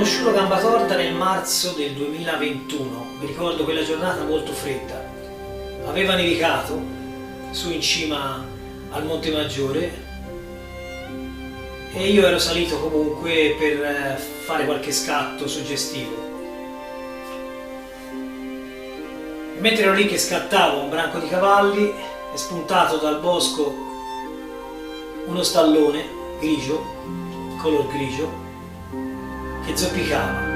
conosciuto Gambatorta nel marzo del 2021, mi ricordo quella giornata molto fredda. Aveva nevicato su in cima al Monte Maggiore e io ero salito comunque per fare qualche scatto suggestivo. E mentre ero lì che scattavo un branco di cavalli, è spuntato dal bosco uno stallone grigio, color grigio, che zoppicava.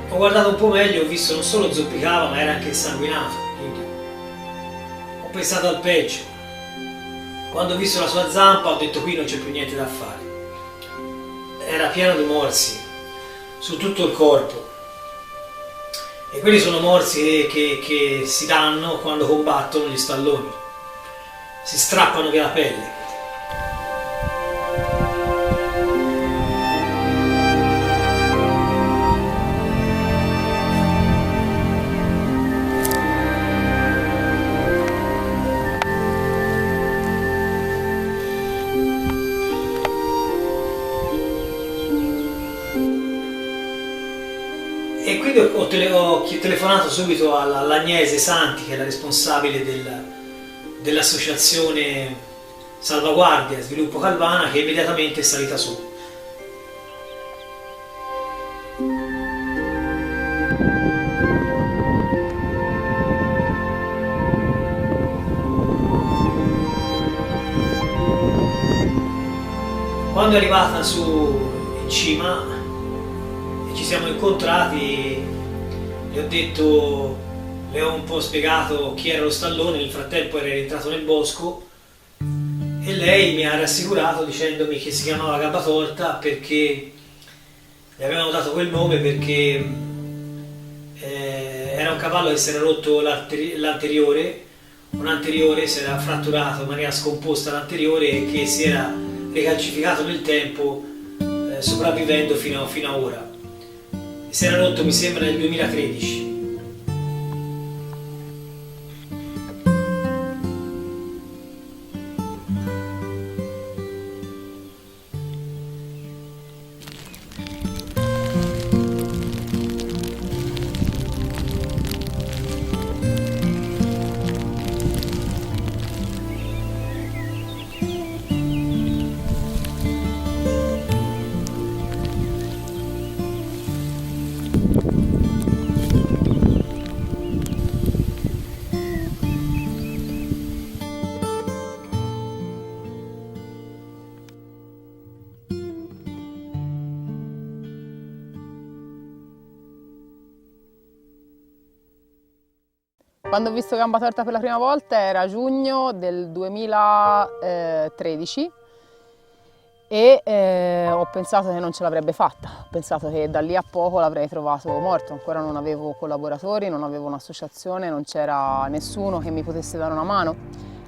Ho guardato un po' meglio, ho visto non solo zoppicava ma era anche insanguinato, quindi ho pensato al peggio. Quando ho visto la sua zampa ho detto qui non c'è più niente da fare. Era pieno di morsi su tutto il corpo e quelli sono morsi che si danno quando combattono gli stalloni, si strappano via la pelle. E quindi ho telefonato subito all'Agnese Santi, che è la responsabile dell'associazione Salvaguardia e Sviluppo Calvana, che immediatamente è salita su. Quando è arrivata su in cima, ci siamo incontrati, le ho detto, le ho un po' spiegato chi era lo stallone, nel frattempo era rientrato nel bosco e lei mi ha rassicurato dicendomi che si chiamava Gambatorta perché gli avevano dato quel nome perché era un cavallo che si era rotto l'anteriore, un anteriore si era fratturato in maniera scomposta l'anteriore e che si era ricalcificato nel tempo sopravvivendo fino a ora. Si era rotto mi sembra nel 2013. Quando ho visto Gambatorta per la prima volta era giugno del 2013 e ho pensato che non ce l'avrebbe fatta, ho pensato che da lì a poco l'avrei trovato morto, ancora non avevo collaboratori, non avevo un'associazione, non c'era nessuno che mi potesse dare una mano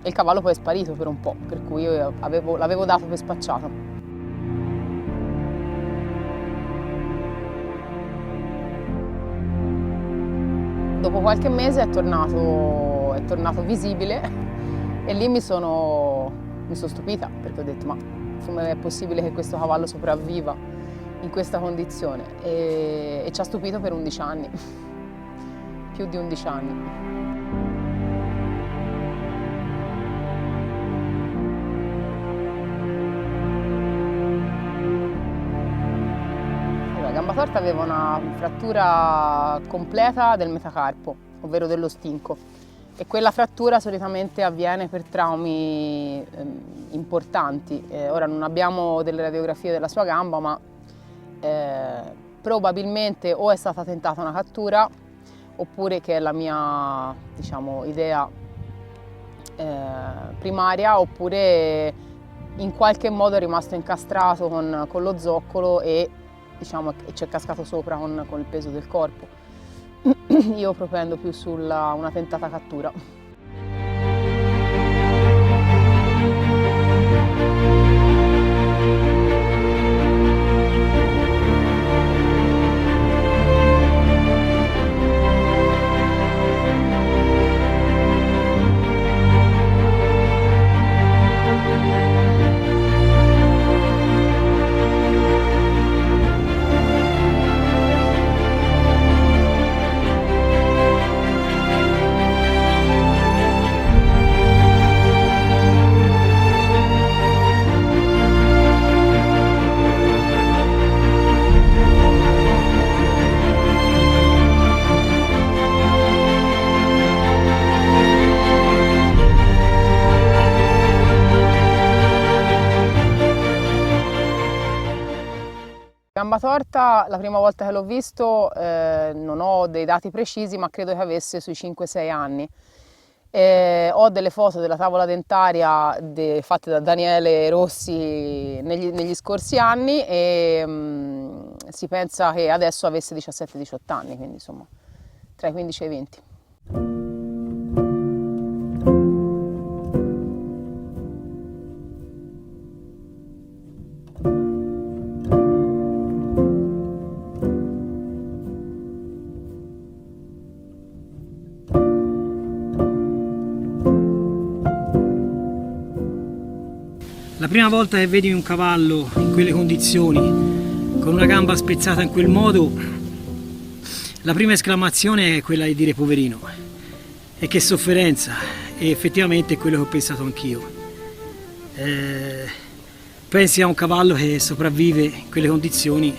e il cavallo poi è sparito per un po', per cui io l'avevo dato per spacciato. Dopo qualche mese è tornato visibile e lì mi sono stupita perché ho detto ma come è possibile che questo cavallo sopravviva in questa condizione e ci ha stupito per 11 anni, più di 11 anni. Gambatorta aveva una frattura completa del metacarpo, ovvero dello stinco, e quella frattura solitamente avviene per traumi importanti. Ora non abbiamo delle radiografie della sua gamba, ma probabilmente o è stata tentata una cattura, oppure, che è la mia, diciamo, idea primaria, oppure in qualche modo è rimasto incastrato con lo zoccolo e diciamo, ci è cascato sopra con il peso del corpo. Io propendo più sulla una tentata cattura. gamba torta, la prima volta che l'ho visto, non ho dei dati precisi, ma credo che avesse sui 5-6 anni. Ho delle foto della tavola dentaria fatte da Daniele Rossi negli scorsi anni e si pensa che adesso avesse 17-18 anni, quindi insomma tra i 15 e i 20. La prima volta che vedi un cavallo in quelle condizioni, con una gamba spezzata in quel modo, la prima esclamazione è quella di dire poverino, e che sofferenza, e effettivamente è quello che ho pensato anch'io. Pensi a un cavallo che sopravvive in quelle condizioni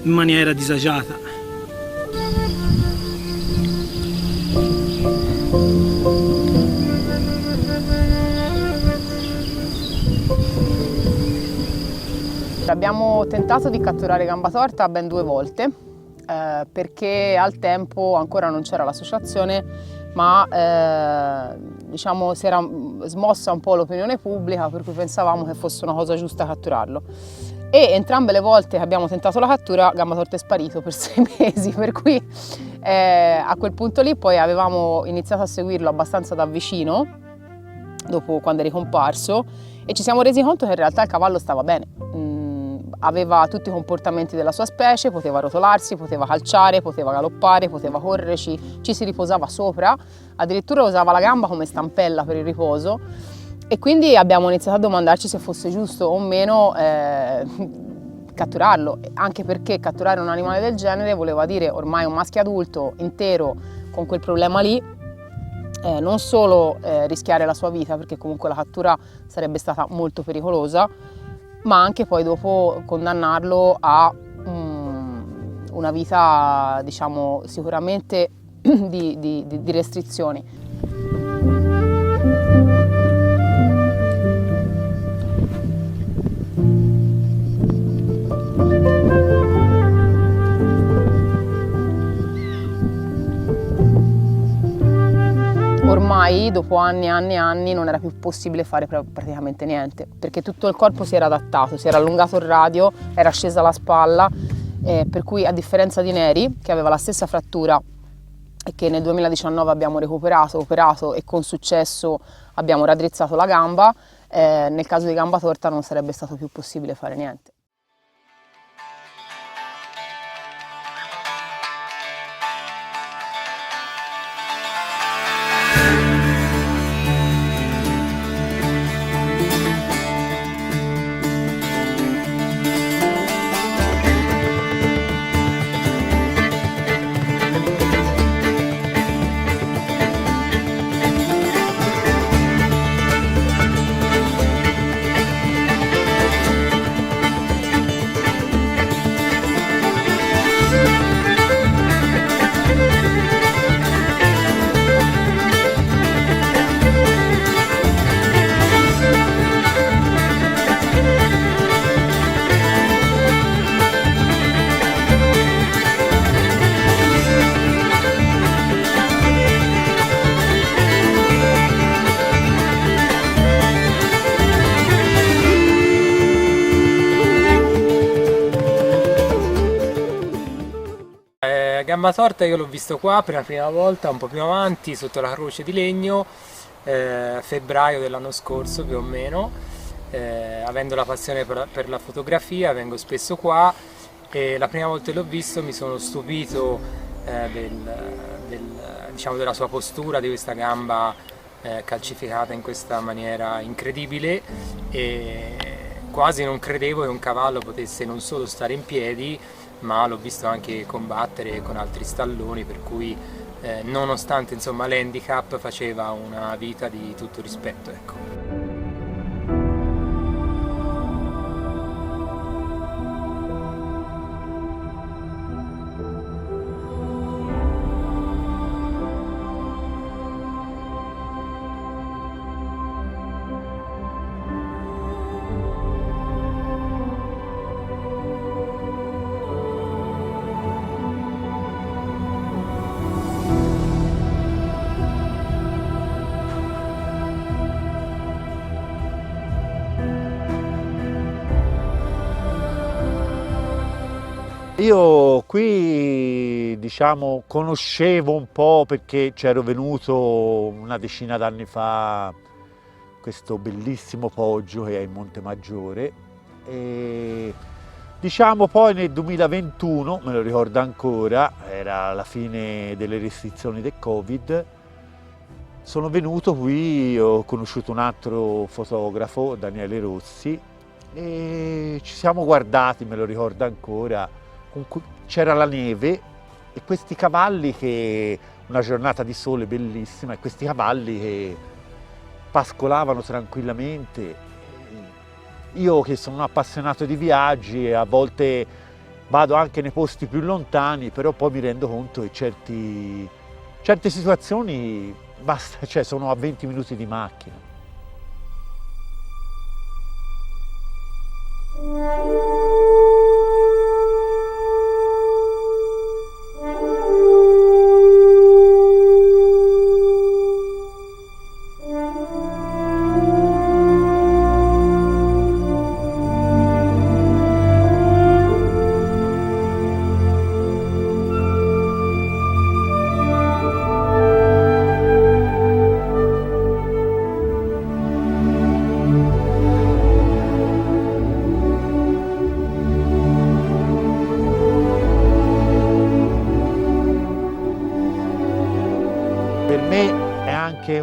in maniera disagiata. Abbiamo tentato di catturare gamba torta ben 2 volte perché al tempo ancora non c'era l'associazione, ma diciamo si era smossa un po' l'opinione pubblica, per cui pensavamo che fosse una cosa giusta catturarlo. E entrambe le volte che abbiamo tentato la cattura, gamba torta è sparito per 6 mesi, per cui a quel punto lì poi avevamo iniziato a seguirlo abbastanza da vicino, dopo quando è ricomparso, e ci siamo resi conto che in realtà il cavallo stava bene. Aveva tutti i comportamenti della sua specie, poteva rotolarsi, poteva calciare, poteva galoppare, poteva correre, ci si riposava sopra, addirittura usava la gamba come stampella per il riposo, e quindi abbiamo iniziato a domandarci se fosse giusto o meno catturarlo, anche perché catturare un animale del genere voleva dire ormai un maschio adulto intero con quel problema lì, non solo rischiare la sua vita, perché comunque la cattura sarebbe stata molto pericolosa, ma anche poi dopo condannarlo a una vita, diciamo, sicuramente di restrizioni. Ormai dopo anni e anni e anni non era più possibile fare praticamente niente, perché tutto il corpo si era adattato, si era allungato il radio, era scesa la spalla, per cui a differenza di Neri, che aveva la stessa frattura e che nel 2019 abbiamo recuperato, operato e con successo abbiamo raddrizzato la gamba, nel caso di gamba torta non sarebbe stato più possibile fare niente. Gamba torta io l'ho visto qua per la prima volta, un po' più avanti, sotto la croce di legno, febbraio dell'anno scorso più o meno. Avendo la passione per la fotografia vengo spesso qua e la prima volta che l'ho visto mi sono stupito diciamo, della sua postura, di questa gamba calcificata in questa maniera incredibile, e quasi non credevo che un cavallo potesse non solo stare in piedi, ma l'ho visto anche combattere con altri stalloni, per cui nonostante insomma l'handicap faceva una vita di tutto rispetto, ecco. Io qui, diciamo, conoscevo un po' perché c'ero venuto una decina d'anni fa a questo bellissimo poggio che è in Monte Maggiore e diciamo poi nel 2021, me lo ricordo ancora, era la fine delle restrizioni del Covid, sono venuto qui, ho conosciuto un altro fotografo, Daniele Rossi, e ci siamo guardati, me lo ricordo ancora, c'era la neve e questi cavalli che, una giornata di sole bellissima, e questi cavalli che pascolavano tranquillamente. Io che sono un appassionato di viaggi e a volte vado anche nei posti più lontani, però poi mi rendo conto che certe situazioni basta, cioè sono a 20 minuti di macchina. Per me è anche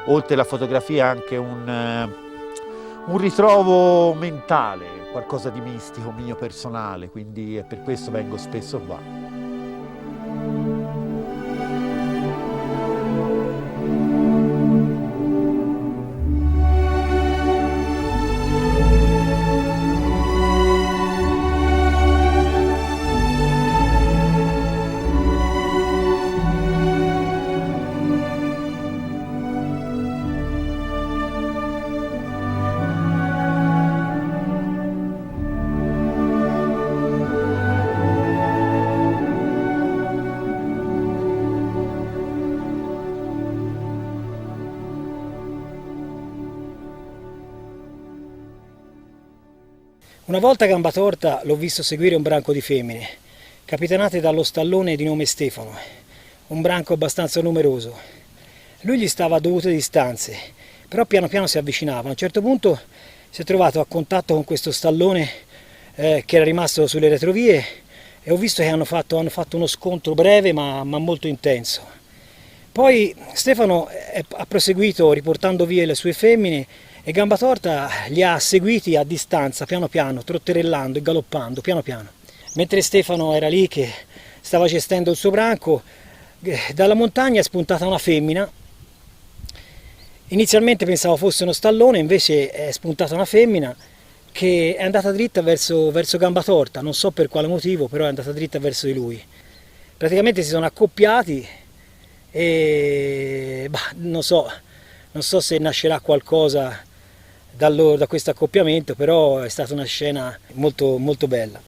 oltre alla fotografia, anche un ritrovo mentale, qualcosa di mistico mio personale, quindi è per questo vengo spesso qua. Una volta a gamba torta l'ho visto seguire un branco di femmine, capitanate dallo stallone di nome Stefano, un branco abbastanza numeroso. Lui gli stava a dovute distanze, però piano piano si avvicinava. A un certo punto si è trovato a contatto con questo stallone che era rimasto sulle retrovie e ho visto che hanno fatto uno scontro breve ma molto intenso. Poi Stefano ha proseguito riportando via le sue femmine e gamba torta li ha seguiti a distanza, piano piano, trotterellando e galoppando, piano piano. Mentre Stefano era lì che stava gestendo il suo branco, dalla montagna è spuntata una femmina. Inizialmente pensavo fosse uno stallone, invece è spuntata una femmina che è andata dritta verso gamba torta, non so per quale motivo, però è andata dritta verso di lui. Praticamente si sono accoppiati e non so se nascerà qualcosa da questo accoppiamento, però è stata una scena molto, molto bella.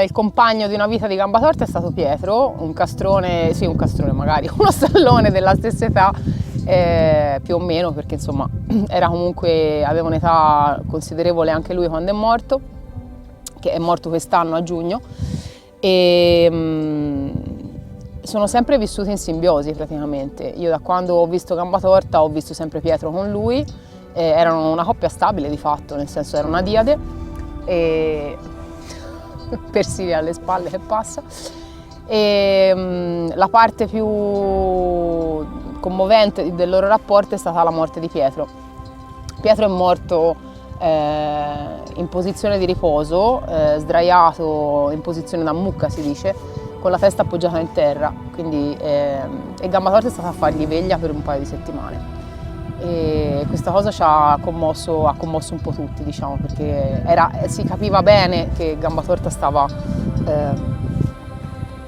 il compagno di una vita di Gambatorta è stato Pietro, un castrone magari, uno stallone della stessa età, più o meno, perché insomma aveva un'età considerevole anche lui quando è morto, che è morto quest'anno a giugno, e sono sempre vissuti in simbiosi praticamente. Io da quando ho visto Gambatorta ho visto sempre Pietro con lui, erano una coppia stabile di fatto, nel senso era una diade, e Persile alle spalle che passa. E la parte più commovente del loro rapporto è stata la morte di Pietro. Pietro è morto in posizione di riposo, sdraiato in posizione da mucca si dice, con la testa appoggiata in terra, quindi, e Gambatorta è stata a fargli veglia per un paio di settimane. E questa cosa ha commosso un po' tutti, diciamo, perché si capiva bene che Gambatorta stava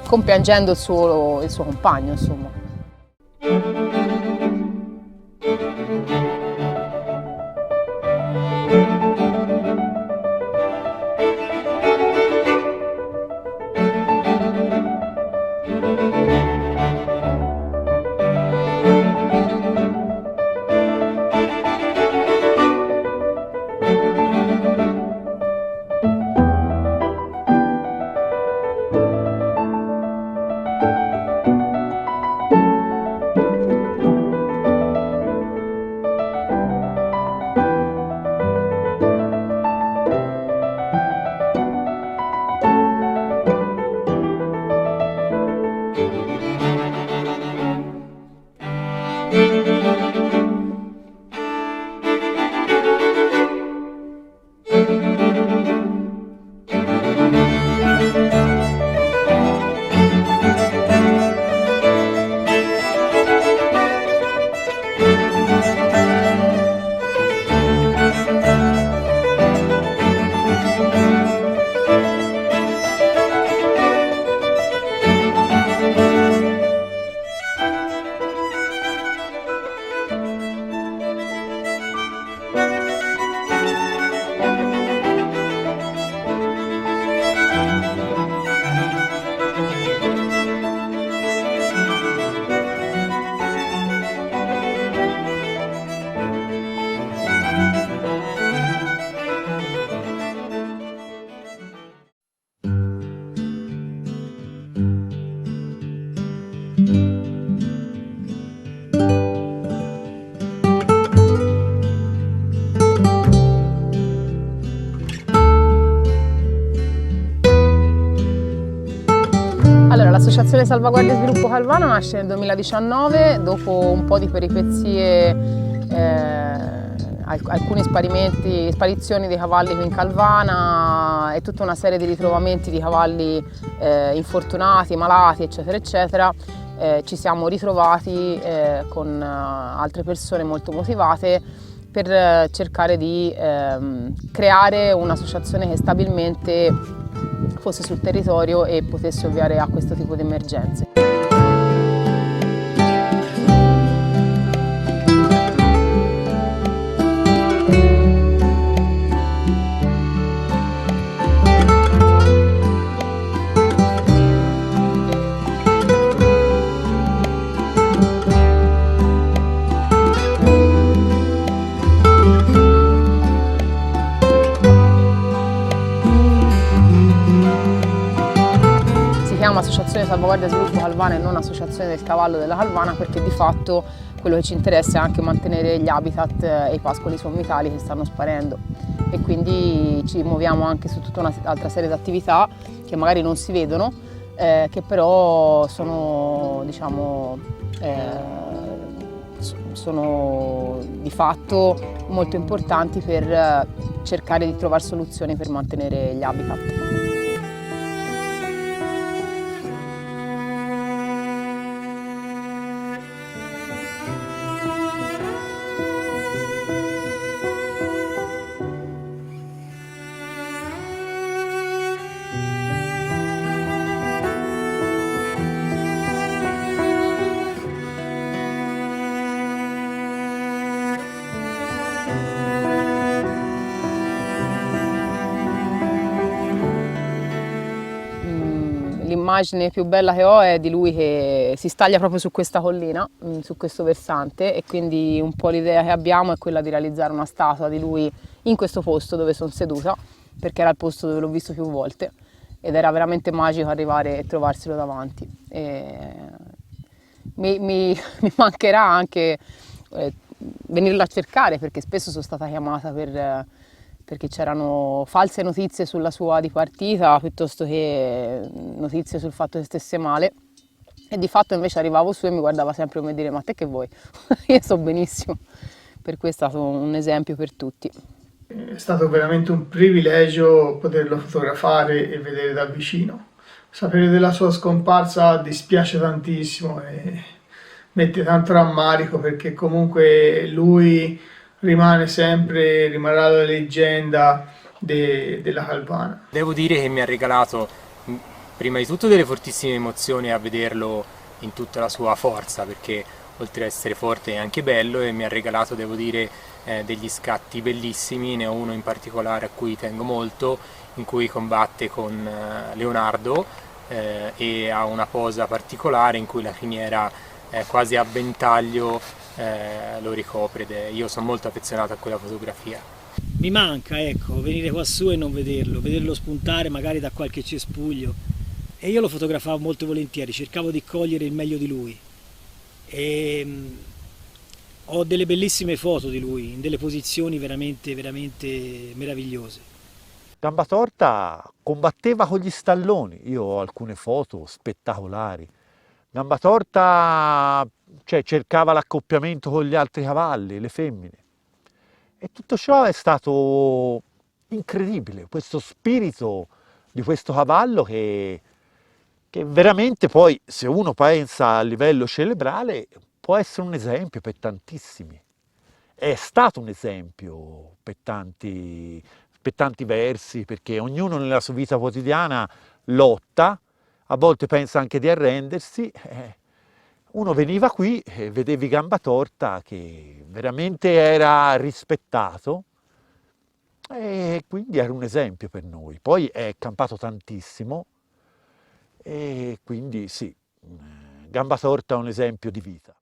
compiangendo il suo compagno, insomma. L'Associazione Salvaguardia e Sviluppo Calvano nasce nel 2019 dopo un po' di peripezie, alcune sparizioni di cavalli qui in Calvana e tutta una serie di ritrovamenti di cavalli infortunati, malati, eccetera, eccetera. Ci siamo ritrovati con altre persone molto motivate per cercare di creare un'associazione che stabilmente fosse sul territorio e potesse ovviare a questo tipo di emergenze. Associazione Salvaguardia e Sviluppo Calvana e non Associazione del Cavallo della Calvana, perché di fatto quello che ci interessa è anche mantenere gli habitat e i pascoli sommitali che stanno sparendo, e quindi ci muoviamo anche su tutta un'altra serie di attività che magari non si vedono, che però sono, diciamo, sono di fatto molto importanti per cercare di trovare soluzioni per mantenere gli habitat. l'immagine più bella che ho è di lui che si staglia proprio su questa collina, su questo versante, e quindi un po' l'idea che abbiamo è quella di realizzare una statua di lui in questo posto dove sono seduta, perché era il posto dove l'ho visto più volte ed era veramente magico arrivare e trovarselo davanti. Mi mancherà anche venirlo a cercare, perché spesso sono stata chiamata perché c'erano false notizie sulla sua dipartita piuttosto che notizie sul fatto che stesse male, e di fatto invece arrivavo su e mi guardava sempre come dire: ma te che vuoi? Io sto benissimo. Per cui è stato un esempio per tutti. È stato veramente un privilegio poterlo fotografare e vedere da vicino. Sapere della sua scomparsa dispiace tantissimo e mette tanto rammarico, perché comunque lui rimarrà la leggenda della Calvana. Devo dire che mi ha regalato prima di tutto delle fortissime emozioni a vederlo in tutta la sua forza, perché oltre ad essere forte è anche bello, e mi ha regalato, devo dire, degli scatti bellissimi. Ne ho uno in particolare a cui tengo molto, in cui combatte con Leonardo e ha una posa particolare in cui la criniera quasi a ventaglio lo ricopre, io sono molto affezionato a quella fotografia. Mi manca, ecco, venire qua su e non vederlo spuntare magari da qualche cespuglio, e io lo fotografavo molto volentieri, cercavo di cogliere il meglio di lui, e ho delle bellissime foto di lui in delle posizioni veramente meravigliose. Gambatorta combatteva con gli stalloni, io ho alcune foto spettacolari. Gambatorta, cioè, cercava l'accoppiamento con gli altri cavalli, le femmine. E tutto ciò è stato incredibile, questo spirito di questo cavallo che veramente poi, se uno pensa a livello cerebrale, può essere un esempio per tantissimi. È stato un esempio per tanti versi, perché ognuno nella sua vita quotidiana lotta, a volte pensa anche di arrendersi. Uno veniva qui e vedevi Gambatorta che veramente era rispettato, e quindi era un esempio per noi. Poi è campato tantissimo e quindi sì, Gambatorta è un esempio di vita.